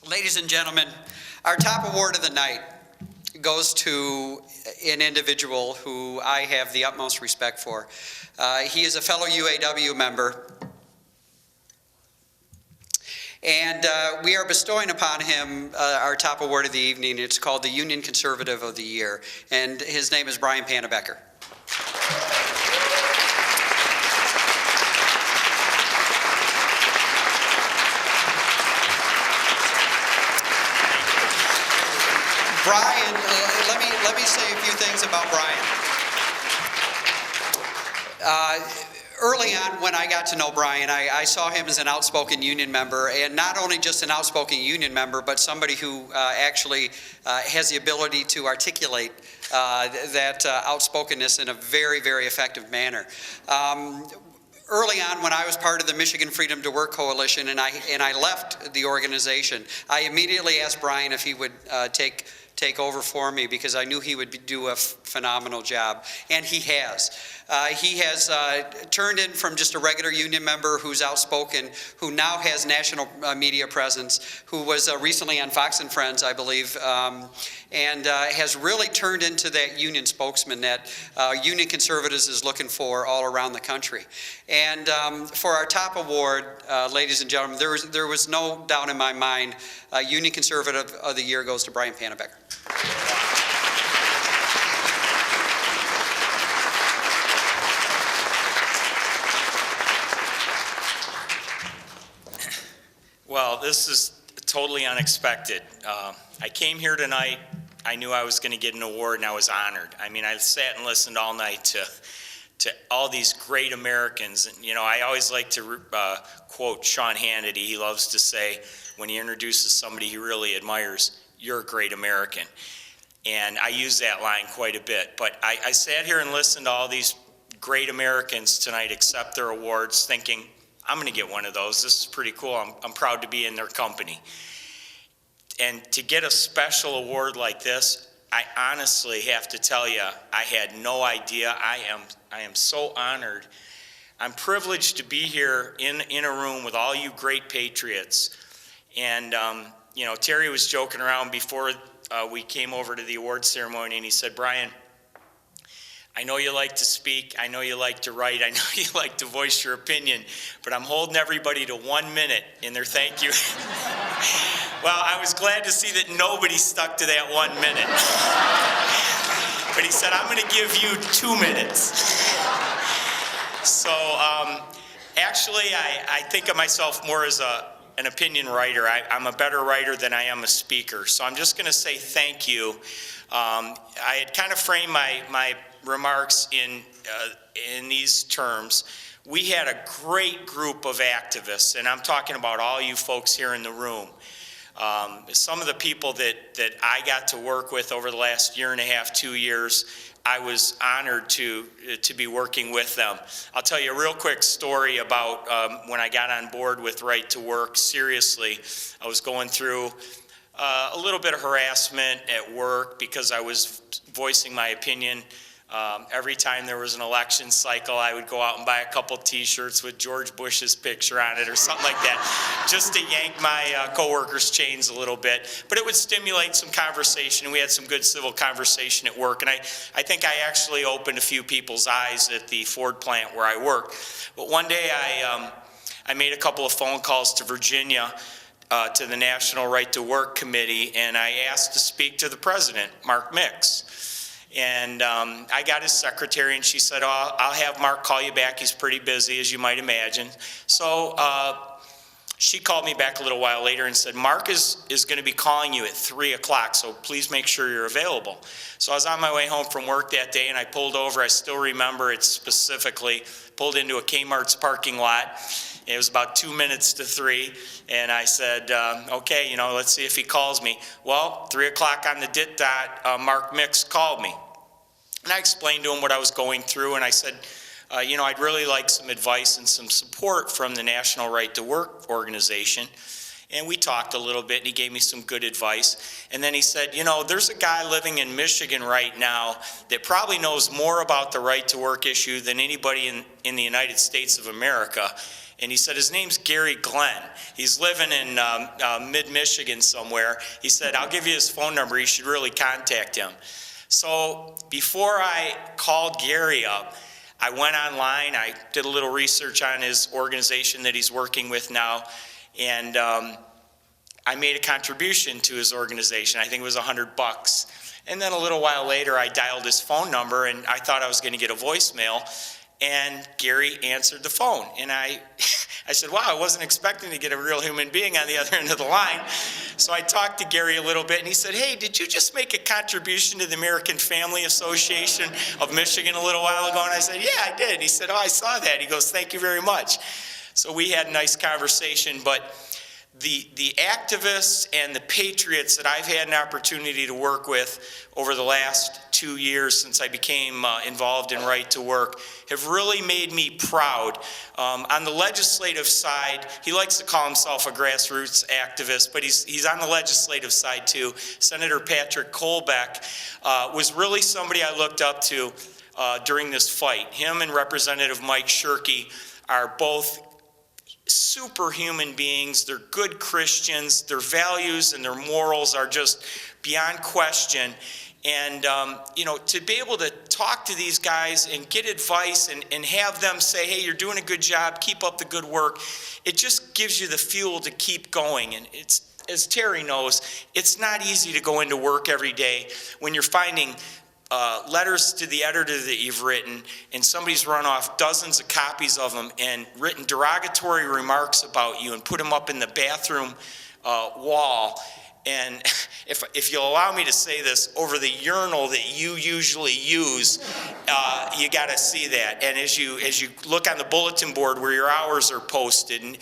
Ladies and gentlemen, our top award of the night goes to an individual who I have the utmost respect for. He is a fellow UAW member, and we are bestowing upon him our top award of the evening. It's called the Union Conservative of the Year, and his name is Brian Pannebecker. Brian, let me say a few things about Brian. Early on, when I got to know Brian, I saw him as an outspoken union member, and not only just an outspoken union member, but somebody who actually has the ability to articulate that outspokenness in a very, very effective manner. Early on, when I was part of the Michigan Freedom to Work Coalition, and I left the organization, I immediately asked Brian if he would take over for me, because I knew he would do a phenomenal job, and he has. He has turned in from just a regular union member who's outspoken, who now has national media presence, who was recently on Fox and Friends, I believe, and has really turned into that union spokesman that Union Conservatives is looking for all around the country. And for our top award, ladies and gentlemen, there was no doubt in my mind, Union Conservative of the Year goes to Brian Pannebecker. Well, this is totally unexpected. I came here tonight, I knew I was going to get an award, and I was honored. I mean, I sat and listened all night to all these great Americans. And, you know, I always like to quote Sean Hannity. He loves to say, when he introduces somebody he really admires, "You're a great American." And I use that line quite a bit. But I sat here and listened to all these great Americans tonight accept their awards, thinking, I'm going to get one of those. This is pretty cool. I'm proud to be in their company. And to get a special award like this, I honestly have to tell you, I had no idea. I am so honored. I'm privileged to be here in a room with all you great patriots. And, you know, Terry was joking around before we came over to the award ceremony, and he said, Brian, I know you like to speak, I know you like to write, I know you like to voice your opinion, but I'm holding everybody to 1 minute in their thank you. Well, I was glad to see that nobody stuck to that 1 minute. But he said, I'm going to give you 2 minutes. So actually, I think of myself more as an opinion writer. I'm a better writer than I am a speaker. So I'm just going to say thank you. I had kind of framed my remarks in these terms. We had a great group of activists, and I'm talking about all you folks here in the room. Some of the people that I got to work with over the last year and a half, 2 years, I was honored to be working with them. I'll tell you a real quick story about when I got on board with Right to Work. Seriously, I was going through a little bit of harassment at work because I was voicing my opinion. Every time there was an election cycle, I would go out and buy a couple t-shirts with George Bush's picture on it or something like that, just to yank my coworkers' chains a little bit. But it would stimulate some conversation, and we had some good civil conversation at work. And I think I actually opened a few people's eyes at the Ford plant where I worked. But one day I made a couple of phone calls to Virginia, to the National Right to Work Committee, and I asked to speak to the president, Mark Mix. And I got his secretary, and she said, oh, I'll have Mark call you back. He's pretty busy, as you might imagine. So she called me back a little while later and said, Mark is going to be calling you at 3 o'clock, so please make sure you're available. So I was on my way home from work that day, and I pulled over. I still remember it specifically. Pulled into a Kmart's parking lot. It was about 2 minutes to 3, and I said, okay, you know, let's see if he calls me. Well, 3 o'clock on the dit dot, Mark Mix called me. And I explained to him what I was going through, and I said, you know, I'd really like some advice and some support from the National Right to Work organization. And we talked a little bit, and he gave me some good advice. And then he said, you know, there's a guy living in Michigan right now that probably knows more about the right to work issue than anybody in the United States of America. And he said, his name's Gary Glenn. He's living in mid-Michigan somewhere. He said, I'll give you his phone number. You should really contact him. So before I called Gary up, I went online. I did a little research on his organization that he's working with now. And I made a contribution to his organization. I think it was $100. And then a little while later, I dialed his phone number, and I thought I was going to get a voicemail. And Gary answered the phone. And I said, wow, I wasn't expecting to get a real human being on the other end of the line. So I talked to Gary a little bit, and he said, hey, did you just make a contribution to the American Family Association of Michigan a little while ago? And I said, yeah, I did. He said, oh, I saw that. He goes, thank you very much. So we had a nice conversation, but the activists and the patriots that I've had an opportunity to work with over the last 2 years since I became involved in Right to Work have really made me proud. On the legislative side, he likes to call himself a grassroots activist, but he's on the legislative side too. Senator Patrick Colbeck was really somebody I looked up to during this fight. Him and Representative Mike Shirkey are both superhuman beings. They're good Christians. Their values and their morals are just beyond question. And, to be able to talk to these guys and get advice and have them say, hey, you're doing a good job, keep up the good work, it just gives you the fuel to keep going. And it's, as Terry knows, it's not easy to go into work every day when you're finding letters to the editor that you've written, and somebody's run off dozens of copies of them and written derogatory remarks about you and put them up in the bathroom wall. And if you'll allow me to say this, over the urinal that you usually use, you got to see that. And as you look on the bulletin board where your hours are posted, and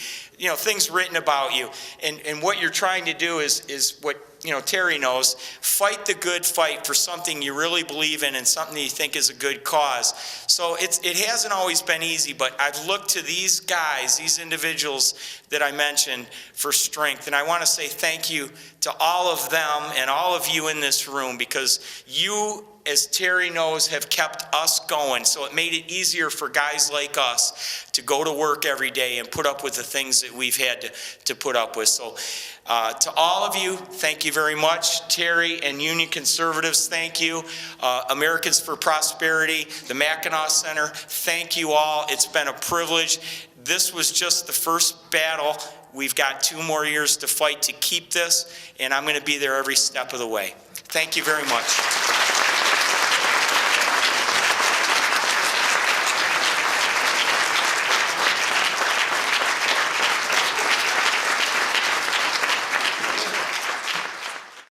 things written about you, and what you're trying to do is what Terry knows, fight the good fight for something you really believe in and something that you think is a good cause. So it hasn't always been easy, but I've looked to these guys, these individuals that I mentioned, for strength. And I want to say thank you to all of them and all of you in this room, because you, as Terry knows, have kept us going. So it made it easier for guys like us to go to work every day and put up with the things that we've had to put up with. So to all of you, thank you very much. Terry and Union Conservatives, thank you. Americans for Prosperity, the Mackinac Center, thank you all. It's been a privilege. This was just the first battle. We've got 2 more years to fight to keep this, and I'm going to be there every step of the way. Thank you very much.